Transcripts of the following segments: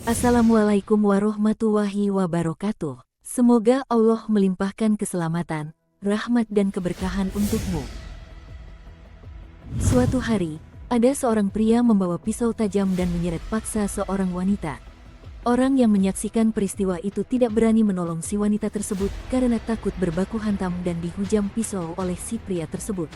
Assalamualaikum warahmatullahi wabarakatuh. Semoga Allah melimpahkan keselamatan, rahmat dan keberkahan untukmu. Suatu hari, ada seorang pria membawa pisau tajam dan menyeret paksa seorang wanita. Orang yang menyaksikan peristiwa itu tidak berani menolong si wanita tersebut karena takut berbaku hantam dan dihujam pisau oleh si pria tersebut.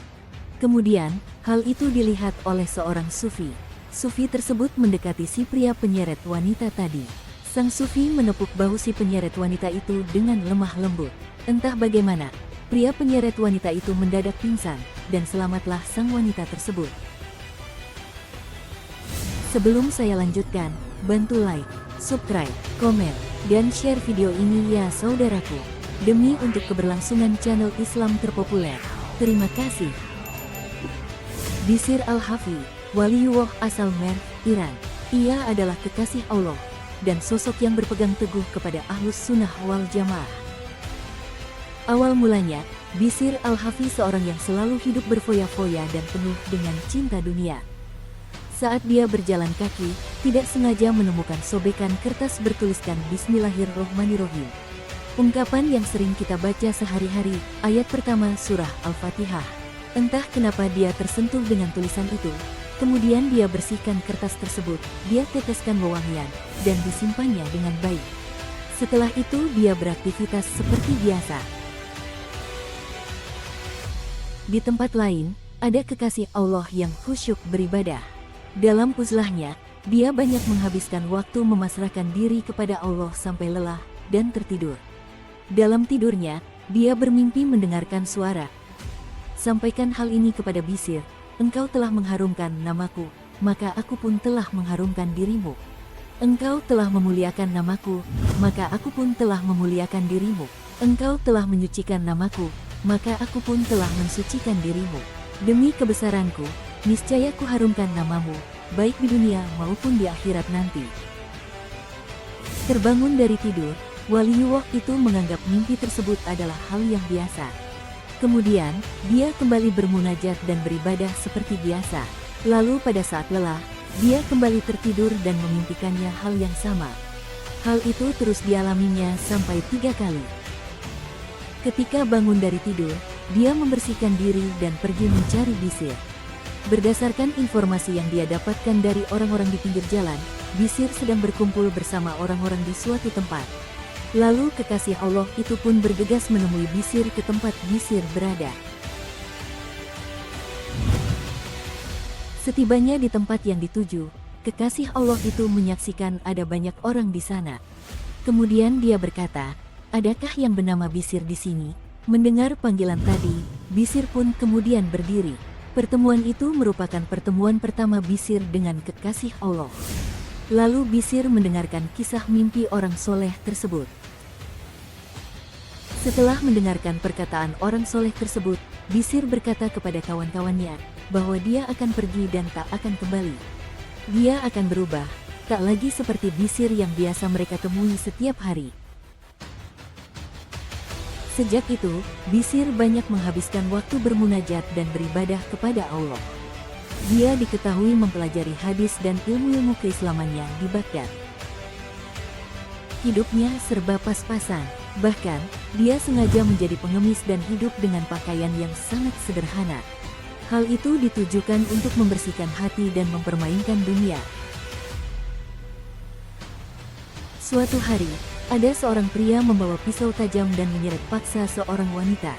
Kemudian, hal itu dilihat oleh seorang sufi. Sufi tersebut mendekati si pria penyeret wanita tadi. Sang sufi menepuk bahu si penyeret wanita itu dengan lemah lembut. Entah bagaimana, pria penyeret wanita itu mendadak pingsan, dan selamatlah sang wanita tersebut. Sebelum saya lanjutkan, bantu like, subscribe, komen, dan share video ini ya saudaraku. Demi untuk keberlangsungan channel Islam terpopuler. Terima kasih. Bishr al-Hafi, waliullah asal Merv, Iran. Ia adalah kekasih Allah dan sosok yang berpegang teguh kepada Ahlus Sunnah wal Jamaah. Awal mulanya, Bishr al-Hafi seorang yang selalu hidup berfoya-foya dan penuh dengan cinta dunia. Saat dia berjalan kaki, tidak sengaja menemukan sobekan kertas bertuliskan Bismillahirrohmanirrohim. Ungkapan yang sering kita baca sehari-hari, ayat pertama surah Al-Fatihah. Entah kenapa dia tersentuh dengan tulisan itu. Kemudian dia bersihkan kertas tersebut, dia teteskan wewangian, dan disimpannya dengan baik. Setelah itu dia beraktivitas seperti biasa. Di tempat lain, ada kekasih Allah yang khusyuk beribadah. Dalam uzlahnya, dia banyak menghabiskan waktu memasrahkan diri kepada Allah sampai lelah dan tertidur. Dalam tidurnya, dia bermimpi mendengarkan suara. Sampaikan hal ini kepada Bishr. Engkau telah mengharumkan namaku, maka aku pun telah mengharumkan dirimu. Engkau telah memuliakan namaku, maka aku pun telah memuliakan dirimu. Engkau telah menyucikan namaku, maka aku pun telah mensucikan dirimu. Demi kebesaranku, niscaya ku harumkan namamu, baik di dunia maupun di akhirat nanti. Terbangun dari tidur, waliullah itu menganggap mimpi tersebut adalah hal yang biasa. Kemudian, dia kembali bermunajat dan beribadah seperti biasa. Lalu pada saat lelah, dia kembali tertidur dan memimpikannya hal yang sama. Hal itu terus dialaminya sampai 3 kali. Ketika bangun dari tidur, dia membersihkan diri dan pergi mencari Bishr. Berdasarkan informasi yang dia dapatkan dari orang-orang di pinggir jalan, Bishr sedang berkumpul bersama orang-orang di suatu tempat. Lalu kekasih Allah itu pun bergegas menemui Bishr ke tempat Bishr berada. Setibanya di tempat yang dituju, kekasih Allah itu menyaksikan ada banyak orang di sana. Kemudian dia berkata, "Adakah yang bernama Bishr di sini?" Mendengar panggilan tadi, Bishr pun kemudian berdiri. Pertemuan itu merupakan pertemuan pertama Bishr dengan kekasih Allah. Lalu Bishr mendengarkan kisah mimpi orang soleh tersebut. Setelah mendengarkan perkataan orang soleh tersebut, Bishr berkata kepada kawan-kawannya bahwa dia akan pergi dan tak akan kembali. Dia akan berubah, tak lagi seperti Bishr yang biasa mereka temui setiap hari. Sejak itu, Bishr banyak menghabiskan waktu bermunajat dan beribadah kepada Allah. Dia diketahui mempelajari hadis dan ilmu-ilmu keislamannya di Baghdad. Hidupnya serba pas-pasan. Bahkan, dia sengaja menjadi pengemis dan hidup dengan pakaian yang sangat sederhana. Hal itu ditujukan untuk membersihkan hati dan mempermainkan dunia. Suatu hari, ada seorang pria membawa pisau tajam dan menyeret paksa seorang wanita.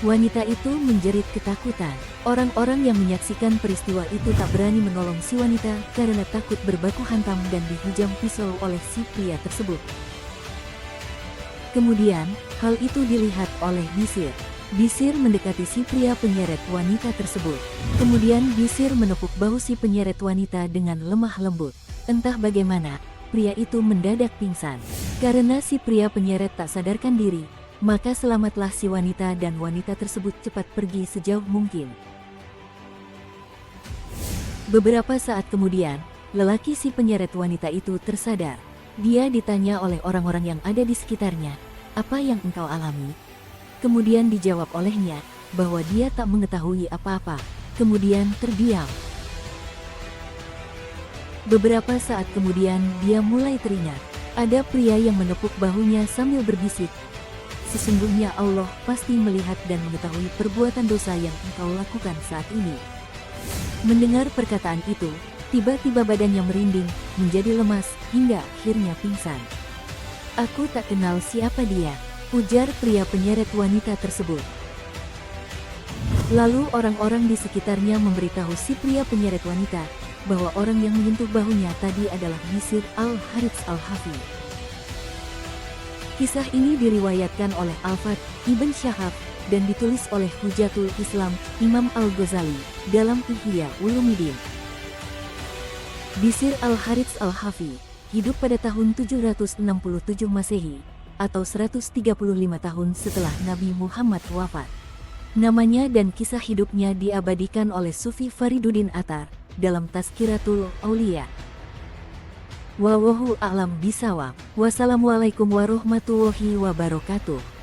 Wanita itu menjerit ketakutan. Orang-orang yang menyaksikan peristiwa itu tak berani menolong si wanita karena takut berbaku hantam dan dihujam pisau oleh si pria tersebut. Kemudian, hal itu dilihat oleh Bishr. Bishr mendekati si pria penyeret wanita tersebut. Kemudian Bishr menepuk bahu si penyeret wanita dengan lemah lembut. Entah bagaimana, pria itu mendadak pingsan. Karena si pria penyeret tak sadarkan diri, maka selamatlah si wanita dan wanita tersebut cepat pergi sejauh mungkin. Beberapa saat kemudian, lelaki si penyeret wanita itu tersadar. Dia ditanya oleh orang-orang yang ada di sekitarnya, "Apa yang engkau alami?" Kemudian dijawab olehnya, bahwa dia tak mengetahui apa-apa, kemudian terdiam. Beberapa saat kemudian dia mulai teringat. Ada pria yang menepuk bahunya sambil berbisik, "Sesungguhnya Allah pasti melihat dan mengetahui perbuatan dosa yang engkau lakukan saat ini." Mendengar perkataan itu, tiba-tiba badannya merinding, menjadi lemas, hingga akhirnya pingsan. "Aku tak kenal siapa dia," ujar pria penyeret wanita tersebut. Lalu orang-orang di sekitarnya memberitahu si pria penyeret wanita bahwa orang yang menyentuh bahunya tadi adalah Bishr al-Harits al-Hafi. Kisah ini diriwayatkan oleh Al-Fath Ibn Syahab dan ditulis oleh Hujatul Islam Imam Al-Ghazali dalam Ihya Ulumuddin. Bishr al-Harits al-Hafi hidup pada tahun 767 Masehi atau 135 tahun setelah Nabi Muhammad wafat. Namanya dan kisah hidupnya diabadikan oleh Sufi Fariduddin Attar dalam Tazkiratul Auliya. Wallahu a'lam bishawab. Wassalamualaikum warahmatullahi wabarakatuh.